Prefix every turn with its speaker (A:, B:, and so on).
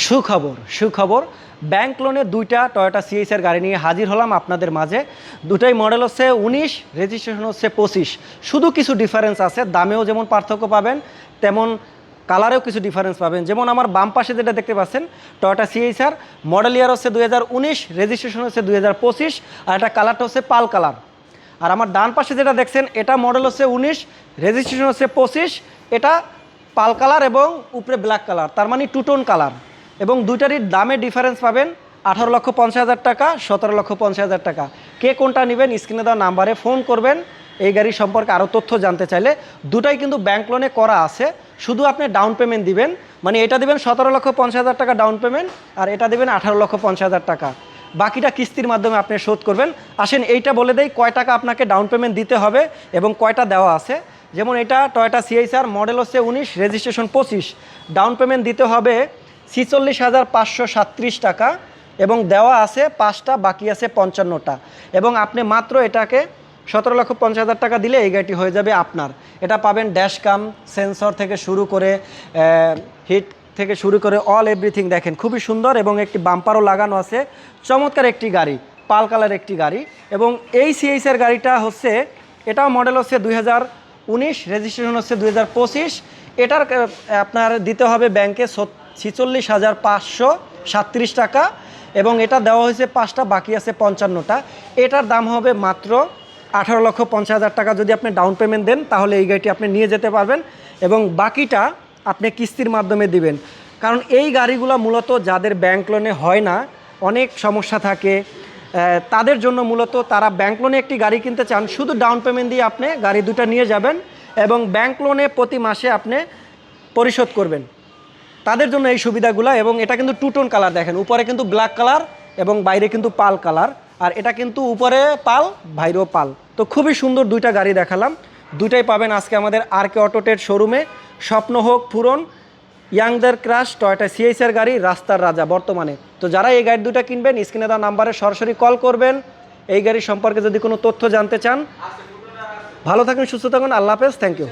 A: সুখবর সুখবর ব্যাংক লোনে দুইটা টয়োটা সিএইচআর গাড়ি নিয়ে হাজির হলাম আপনাদের মাঝে। দুটাই মডেল হচ্ছে 19, রেজিস্ট্রেশন হচ্ছে 25। শুধু কিছু ডিফারেন্স আছে, দামেও যেমন পার্থক্য পাবেন তেমন কালারেও কিছু ডিফারেন্স পাবেন। যেমন আমার বাম পাশে যেটা দেখতে পাচ্ছেন টয়োটা সিএইচআর, মডেল ইয়ার হচ্ছে 2019, রেজিস্ট্রেশন হচ্ছে 2025, আর এটা কালারটা হচ্ছে পাল কালার। আর আমার ডান পাশে যেটা দেখছেন এটা মডেল হচ্ছে 19, রেজিস্ট্রেশন হচ্ছে 25, এটা পাল কালার এবং উপরে ব্ল্যাক কালার, তার মানে টু টোন কালার। এবং দুইটারই দামে ডিফারেন্স পাবেন 18,50,000 টাকা, 17,50,000 টাকা। কে কোনটা নেবেন স্ক্রিনে দেওয়া নাম্বারে ফোন করবেন এই গাড়ি সম্পর্কে আরও তথ্য জানতে চাইলে। দুটাই কিন্তু ব্যাংক লোনে করা আছে, শুধু আপনি ডাউন পেমেন্ট দিবেন, মানে এটা দিবেন 17,50,000 টাকা ডাউন পেমেন্ট, আর এটা দিবেন 18,50,000 টাকা। বাকিটা কিস্তির মাধ্যমে আপনি শোধ করবেন। আসেন এইটা বলে দেই কয় টাকা আপনাকে ডাউন পেমেন্ট দিতে হবে এবং কয়টা দেওয়া আছে। যেমন এটা টয়োটা সিএইচআর, মডেল হচ্ছে 19, রেজিস্ট্রেশন 25, ডাউন পেমেন্ট দিতে হবে 46,537 টাকা এবং দেওয়া আছে 5টা, বাকি আছে 55টা। এবং আপনি মাত্র এটাকে 17,50,000 টাকা দিলে এই গাড়িটি হয়ে যাবে আপনার। এটা পাবেন ড্যাশকাম, সেন্সর থেকে শুরু করে হিট থেকে শুরু করে অল এভরিথিং দেখেন খুবই সুন্দর, এবং একটি বাম্পারও লাগানো আছে। চমৎকার একটি গাড়ি, পাল কালার একটি গাড়ি। এবং এই সিএইচআর গাড়িটা হচ্ছে, এটাও মডেল হচ্ছে 2019, রেজিস্ট্রেশন হচ্ছে 2025। এটার আপনার দিতে হবে ব্যাংকে 46,537 টাকা এবং এটা দেওয়া হয়েছে 5টা, বাকি আছে 55টা। এটার দাম হবে মাত্র 18,50,000 টাকা। যদি আপনি ডাউন পেমেন্ট দেন তাহলে এই গাড়িটি আপনি নিয়ে যেতে পারবেন এবং বাকিটা আপনি কিস্তির মাধ্যমে দিবেন। কারণ এই গাড়িগুলো মূলত যাদের ব্যাংক লোনে হয় না, অনেক সমস্যা থাকে, তাদের জন্য মূলত তারা ব্যাংক লোনে একটি গাড়ি কিনতে চান, শুধু ডাউন পেমেন্ট দিয়ে আপনি গাড়ি দুটো নিয়ে যাবেন এবং ব্যাংক লোনে প্রতি মাসে আপনি পরিশোধ করবেন, তাদের জন্য এই সুবিধাগুলো। এবং এটা কিন্তু টু টোন কালার দেখেন, উপরে কিন্তু ব্ল্যাক কালার এবং বাইরে কিন্তু পাল কালার, আর এটা কিন্তু উপরে পাল বাইরেও পাল। তো খুবই সুন্দর দুইটা গাড়ি দেখালাম, দুটাই পাবেন আজকে আমাদের আরকে অটো ট্রেড শোরুমে। স্বপ্ন হোক পূরণ, ইয়াংদের ক্রাশ টয়োটা সিএইচআর গাড়ি, রাস্তার রাজা বর্তমানে। তো যারা এই গাড়ি দুটো কিনবেন স্ক্রিনে দেওয়া নাম্বারে সরাসরি কল করবেন এই গাড়ি সম্পর্কে যদি কোনো তথ্য জানতে চান। ভালো থাকুন, সুস্থ থাকুন, আল্লাহ হাফেজ, থ্যাংক ইউ।